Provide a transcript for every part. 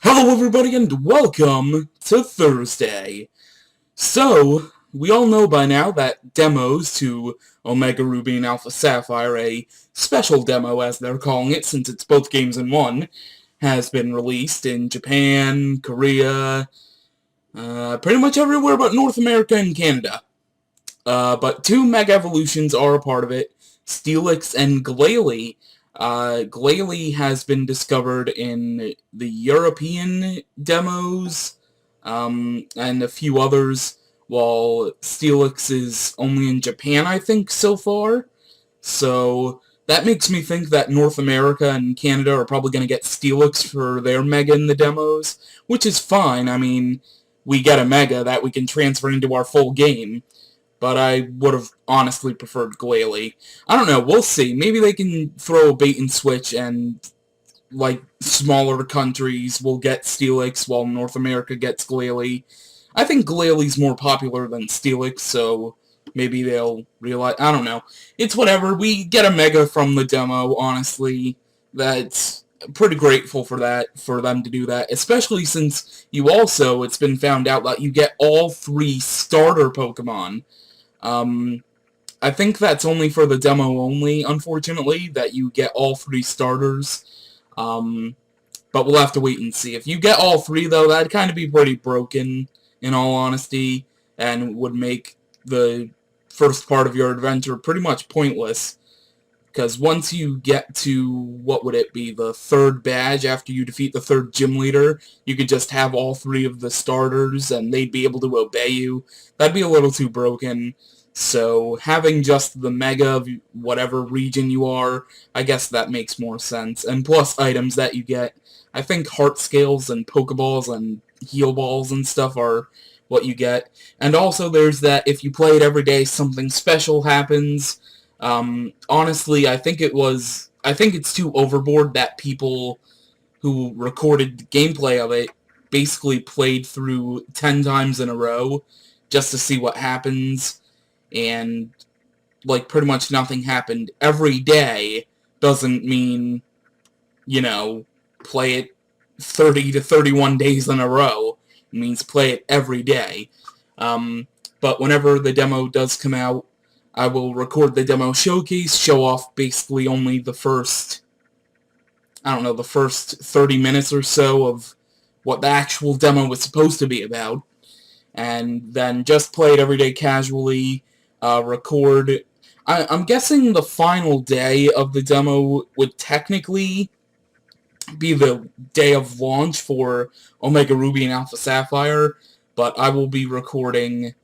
Hello everybody and welcome to Thursday. So, we all know by now that demos to Omega Ruby and Alpha Sapphire, a special demo as they're calling it since it's both games in one, has been released in Japan, Korea, pretty much everywhere but North America and Canada. But two Mega Evolutions are a part of it, Steelix and Glalie. Glalie has been discovered in the European demos, and a few others, while Steelix is only in Japan, I think, so far. So that makes me think that North America and Canada are probably going to get Steelix for their Mega in the demos, which is fine. I mean, we get a Mega that we can transfer into our full game, but I would have honestly preferred Glalie. I don't know, we'll see. Maybe they can throw a bait and switch and, like, smaller countries will get Steelix while North America gets Glalie. I think Glalie's more popular than Steelix, so maybe they'll realize, I don't know. It's whatever, we get a Mega from the demo, honestly. That's pretty grateful for that, for them to do that, especially since it's been found out that you get all 3 starter Pokemon. I think that's only for the demo only, unfortunately, that you get all 3 starters. But we'll have to wait and see. If you get all 3, though, that'd kind of be pretty broken, in all honesty, and would make the first part of your adventure pretty much pointless. Because once you get to, what would it be, the 3rd badge after you defeat the 3rd gym leader, you could just have all 3 of the starters and they'd be able to obey you. That'd be a little too broken. So having just the Mega of whatever region you are, I guess that makes more sense. And plus items that you get. I think Heart Scales and Pokeballs and Heal Balls and stuff are what you get. And also there's that if you play it every day, something special happens. Honestly, I think it's too overboard that people who recorded the gameplay of it basically played through 10 times in a row just to see what happens, and, like, pretty much nothing happened every day doesn't mean, play it 30 to 31 days in a row. It means play it every day. But whenever the demo does come out, I will record the demo showcase, show off basically only the first 30 minutes or so of what the actual demo was supposed to be about, and then just play it every day casually, record. I'm guessing the final day of the demo would technically be the day of launch for Omega Ruby and Alpha Sapphire, but I will be recording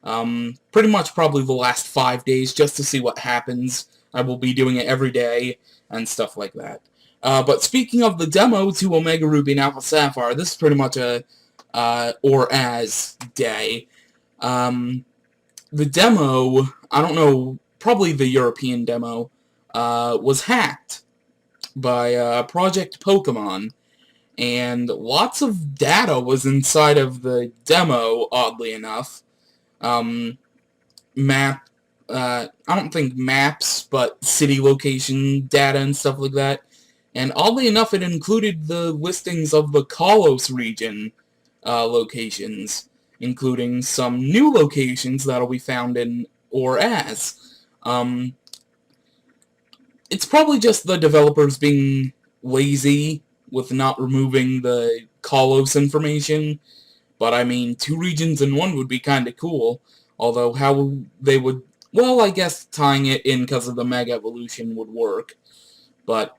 pretty much probably the last 5 days just to see what happens. I will be doing it every day and stuff like that. But speaking of the demo to Omega Ruby and Alpha Sapphire, this is pretty much a or as day. The demo, I don't know, probably the European demo, was hacked by Project Pokemon, and lots of data was inside of the demo, oddly enough. I don't think maps, but city location data and stuff like that. And oddly enough, it included the listings of the Kalos region locations, including some new locations that'll be found in or as. It's probably just the developers being lazy with not removing the Kalos information, but I mean, 2 regions in one would be kinda cool, although how they would, well, I guess tying it in because of the Mega Evolution would work, but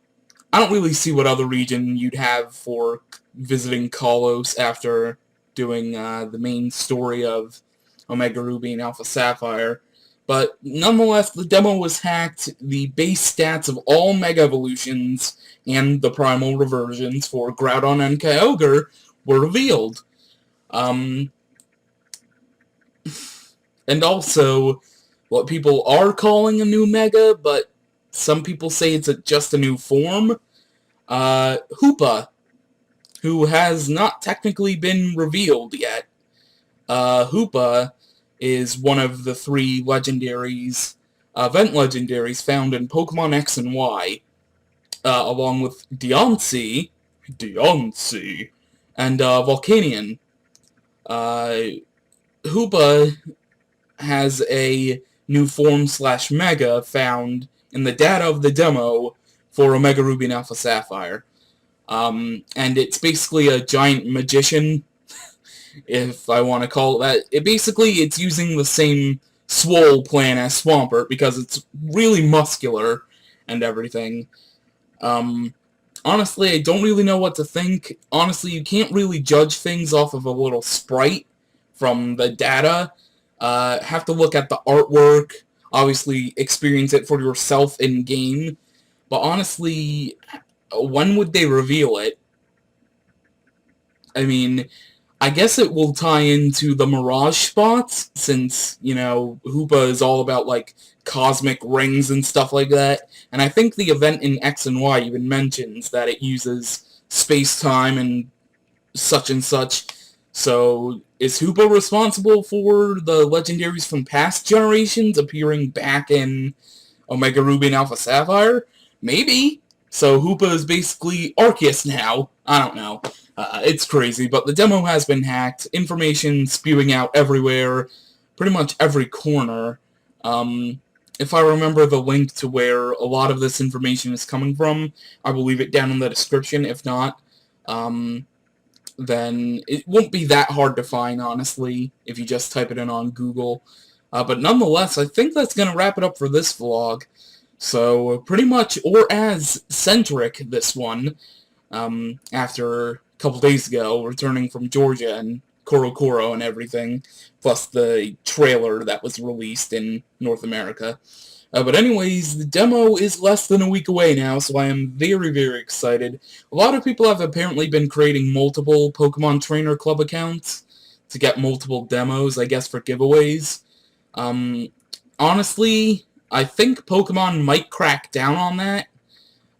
I don't really see what other region you'd have for visiting Kalos after doing the main story of Omega Ruby and Alpha Sapphire. But nonetheless, the demo was hacked. The base stats of all Mega Evolutions and the Primal Reversions for Groudon and Kyogre were revealed. And also, what people are calling a new Mega, but some people say it's just a new form, Hoopa, who has not technically been revealed yet. Hoopa is one of the 3 legendaries, event legendaries found in Pokemon X and Y, along with Deontay, and Volcanion. Hoopa has a new form / Mega found in the data of the demo for Omega Ruby and Alpha Sapphire. And it's basically a giant magician, if I want to call it that. It's using the same swole plan as Swampert, because it's really muscular and everything. Honestly, I don't really know what to think. Honestly, you can't really judge things off of a little sprite from the data. Have to look at the artwork, obviously experience it for yourself in-game. But honestly, when would they reveal it? I mean, I guess it will tie into the Mirage spots, since, you know, Hoopa is all about, like, cosmic rings and stuff like that. And I think the event in X and Y even mentions that it uses space-time and such. So, is Hoopa responsible for the legendaries from past generations appearing back in Omega Ruby and Alpha Sapphire? Maybe. So Hoopa is basically Arceus now. I don't know. It's crazy, but the demo has been hacked. Information spewing out everywhere. Pretty much every corner. If I remember the link to where a lot of this information is coming from, I will leave it down in the description. If not, then it won't be that hard to find, honestly, if you just type it in on Google. But nonetheless, I think that's going to wrap it up for this vlog. So, pretty much ORAS-centric, this one, after a couple days ago, returning from Georgia and Korokoro and everything, plus the trailer that was released in North America. But anyways, the demo is less than a week away now, so I am very, very excited. A lot of people have apparently been creating multiple Pokemon Trainer Club accounts to get multiple demos, I guess, for giveaways. Honestly, I think Pokemon might crack down on that,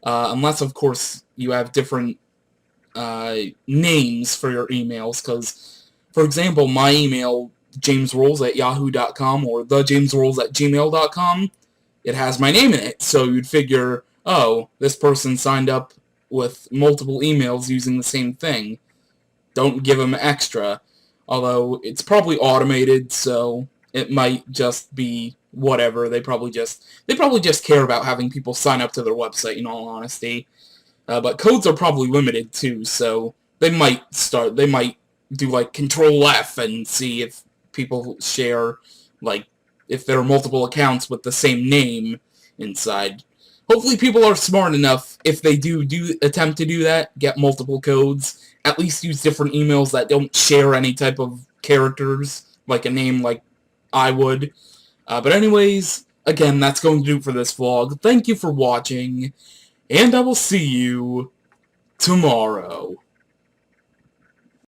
unless, of course, you have different names for your emails, because, for example, my email, jamesrolls@yahoo.com or thejamesrolls@gmail.com, it has my name in it, so you'd figure, oh, this person signed up with multiple emails using the same thing. Don't give them extra. Although, it's probably automated, so it might just be whatever. They probably just care about having people sign up to their website, in all honesty. But codes are probably limited, too, so they might do, like, Control F and see if people share, like, if there are multiple accounts with the same name inside. Hopefully people are smart enough, if they do attempt to do that, get multiple codes, at least use different emails that don't share any type of characters, like a name like I would. But anyways, again, that's going to do it for this vlog. Thank you for watching, and I will see you tomorrow.